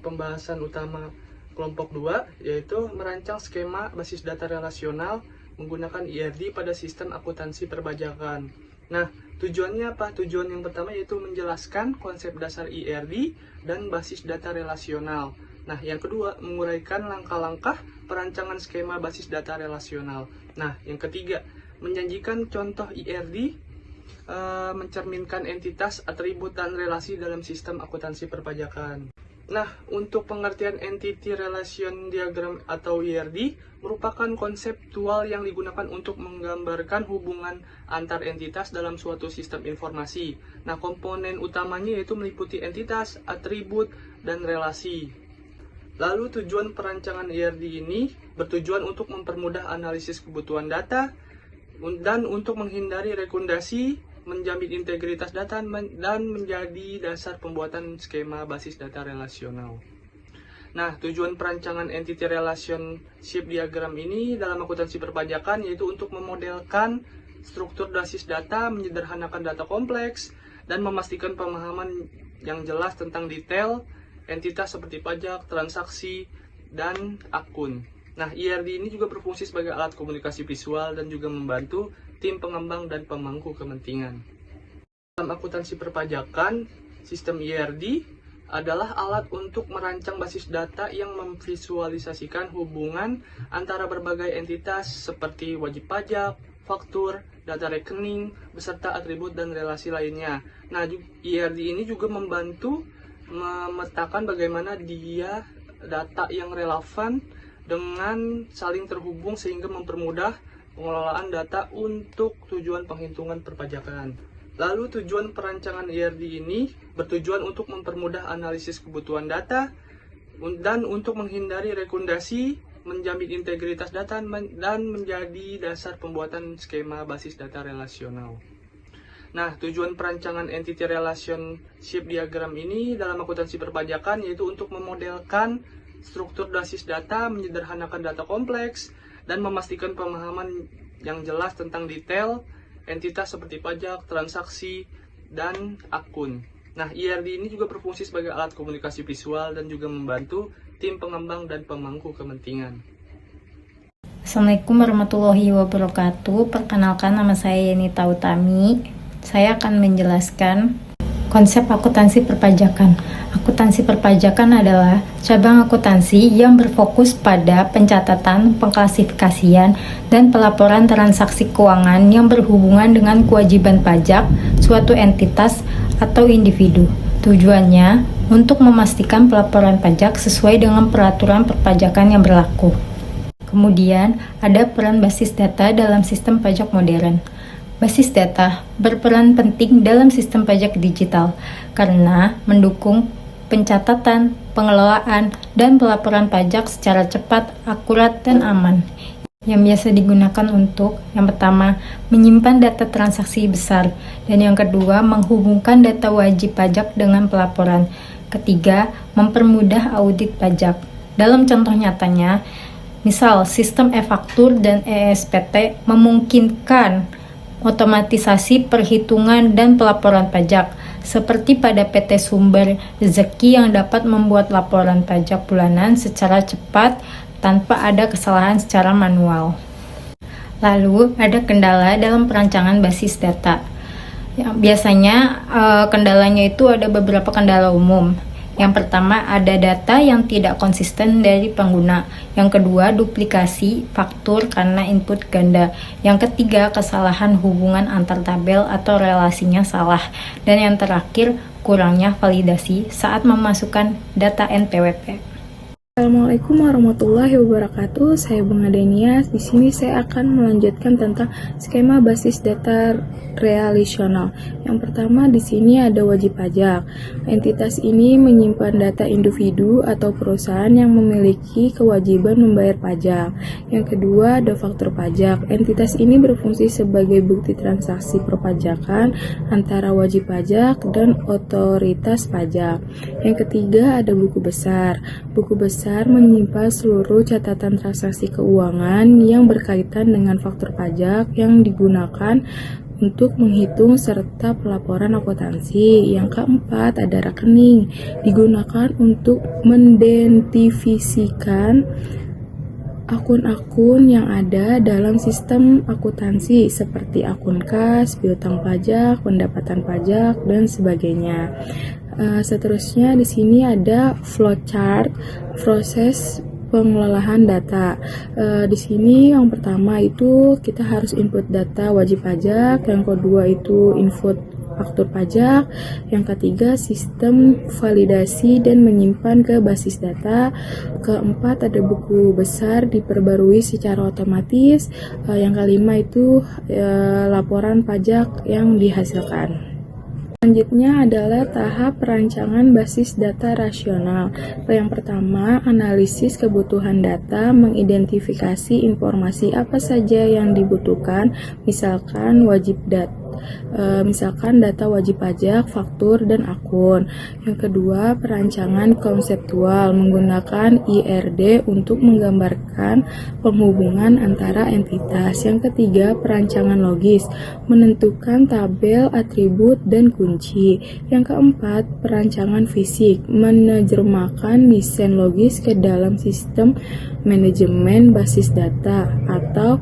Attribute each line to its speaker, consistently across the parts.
Speaker 1: pembahasan utama kelompok 2, yaitu merancang skema basis data relasional menggunakan IRD pada sistem akuntansi perpajakan. Nah, tujuannya apa? Tujuan yang pertama yaitu menjelaskan konsep dasar IRD dan basis data relasional. Nah, yang kedua, menguraikan langkah-langkah perancangan skema basis data relasional. Nah, yang ketiga, menjanjikan contoh IRD mencerminkan entitas, atribut, dan relasi dalam sistem akuntansi perpajakan. Nah, untuk pengertian Entity Relation Diagram atau IRD merupakan konseptual yang digunakan untuk menggambarkan hubungan antar entitas dalam suatu sistem informasi. Nah, komponen utamanya yaitu meliputi entitas, atribut, dan relasi. Lalu tujuan perancangan IRD ini bertujuan untuk mempermudah analisis kebutuhan data dan untuk menghindari redundasi, menjamin integritas data, dan menjadi dasar pembuatan skema basis data relasional. Nah, tujuan perancangan Entity Relationship Diagram ini dalam akuntansi perpajakan yaitu untuk memodelkan struktur basis data, menyederhanakan data kompleks, dan memastikan pemahaman yang jelas tentang detail entitas seperti pajak, transaksi, dan akun. Nah, IRD ini juga berfungsi sebagai alat komunikasi visual dan juga membantu tim pengembang dan pemangku kepentingan. Dalam akuntansi perpajakan, sistem IRD adalah alat untuk merancang basis data yang memvisualisasikan hubungan antara berbagai entitas seperti wajib pajak, faktur, data rekening, beserta atribut dan relasi lainnya. Nah, IRD ini juga membantu memetakan bagaimana data yang relevan dengan saling terhubung sehingga mempermudah pengelolaan data untuk tujuan penghitungan perpajakan. Lalu tujuan perancangan IRD ini bertujuan untuk mempermudah analisis kebutuhan data dan untuk menghindari redundasi, menjamin integritas data, dan menjadi dasar pembuatan skema basis data relasional. Nah, tujuan perancangan Entity Relationship Diagram ini dalam akuntansi perpajakan yaitu untuk memodelkan struktur basis data, menyederhanakan data kompleks, dan memastikan pemahaman yang jelas tentang detail entitas seperti pajak, transaksi, dan akun. Nah, IRD ini juga berfungsi sebagai alat komunikasi visual dan juga membantu tim pengembang dan pemangku kepentingan.
Speaker 2: Assalamualaikum warahmatullahi wabarakatuh. Perkenalkan, nama saya Yenita Utami. Saya akan menjelaskan konsep akuntansi perpajakan. Akuntansi perpajakan adalah cabang akuntansi yang berfokus pada pencatatan, pengklasifikasian, dan pelaporan transaksi keuangan yang berhubungan dengan kewajiban pajak suatu entitas atau individu. Tujuannya untuk memastikan pelaporan pajak sesuai dengan peraturan perpajakan yang berlaku. Kemudian, ada peran basis data dalam sistem pajak modern. Basis data berperan penting dalam sistem pajak digital karena mendukung pencatatan, pengelolaan, dan pelaporan pajak secara cepat, akurat, dan aman. Yang biasa digunakan untuk yang pertama, menyimpan data transaksi besar, dan yang kedua, menghubungkan data wajib pajak dengan pelaporan. Ketiga, mempermudah audit pajak. Dalam contoh nyatanya, misal sistem e-faktur dan ESPT memungkinkan otomatisasi perhitungan dan pelaporan pajak, seperti pada PT Sumber Rezeki yang dapat membuat laporan pajak bulanan secara cepat tanpa ada kesalahan secara manual. Lalu, ada kendala dalam perancangan basis data. Biasanya kendalanya itu ada beberapa kendala umum. Yang pertama, ada data yang tidak konsisten dari pengguna. Yang kedua, duplikasi faktur karena input ganda. Yang ketiga, kesalahan hubungan antar tabel atau relasinya salah. Dan yang terakhir, kurangnya validasi saat memasukkan data NPWP.
Speaker 3: Assalamualaikum warahmatullahi wabarakatuh. Saya Bunga Denias. Di sini saya akan melanjutkan tentang skema basis data relasional. Yang pertama di sini ada wajib pajak. Entitas ini menyimpan data individu atau perusahaan yang memiliki kewajiban membayar pajak. Yang kedua ada faktur pajak. Entitas ini berfungsi sebagai bukti transaksi perpajakan antara wajib pajak dan otoritas pajak. Yang ketiga ada buku besar. Buku besar menyimpan seluruh catatan transaksi keuangan yang berkaitan dengan faktur pajak yang digunakan untuk menghitung serta pelaporan akuntansi. Yang keempat, ada rekening, digunakan untuk mengidentifikasikan akun-akun yang ada dalam sistem akuntansi seperti akun kas, piutang pajak, pendapatan pajak, dan sebagainya. Seterusnya di sini ada flowchart, proses pengelolaan data. Di sini yang pertama itu kita harus input data wajib pajak, yang kedua itu input faktur pajak, yang ketiga sistem validasi dan menyimpan ke basis data, keempat ada buku besar diperbarui secara otomatis, yang kelima itu laporan pajak yang dihasilkan. Selanjutnya adalah tahap perancangan basis data rasional. Yang pertama, analisis kebutuhan data, mengidentifikasi informasi apa saja yang dibutuhkan, misalkan data wajib pajak, faktur, dan akun. Yang kedua, perancangan konseptual menggunakan IRD untuk menggambarkan penghubungan antara entitas. Yang ketiga, perancangan logis menentukan tabel, atribut, dan kunci. Yang keempat, perancangan fisik menerjemahkan desain logis ke dalam sistem manajemen basis data atau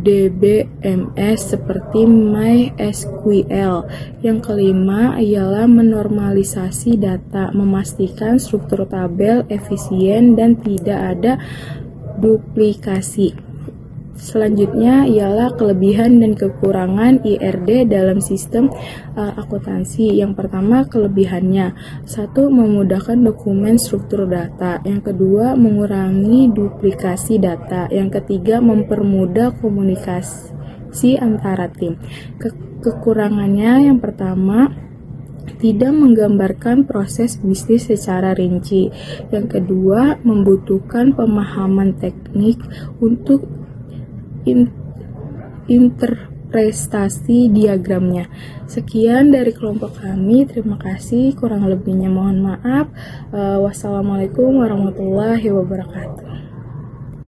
Speaker 3: DBMS seperti MySQL. Yang kelima ialah menormalisasi data, memastikan struktur tabel efisien dan tidak ada duplikasi. Selanjutnya ialah kelebihan dan kekurangan IRD dalam sistem akuntansi. Yang pertama, kelebihannya. 1. Memudahkan dokumen struktur data. Yang kedua, mengurangi duplikasi data. Yang ketiga, mempermudah komunikasi antara tim. Kekurangannya yang pertama, tidak menggambarkan proses bisnis secara rinci. Yang kedua, membutuhkan pemahaman teknik untuk interpretasi diagramnya. Sekian dari kelompok kami. Terima kasih. Kurang lebihnya mohon maaf. Wassalamualaikum warahmatullahi wabarakatuh.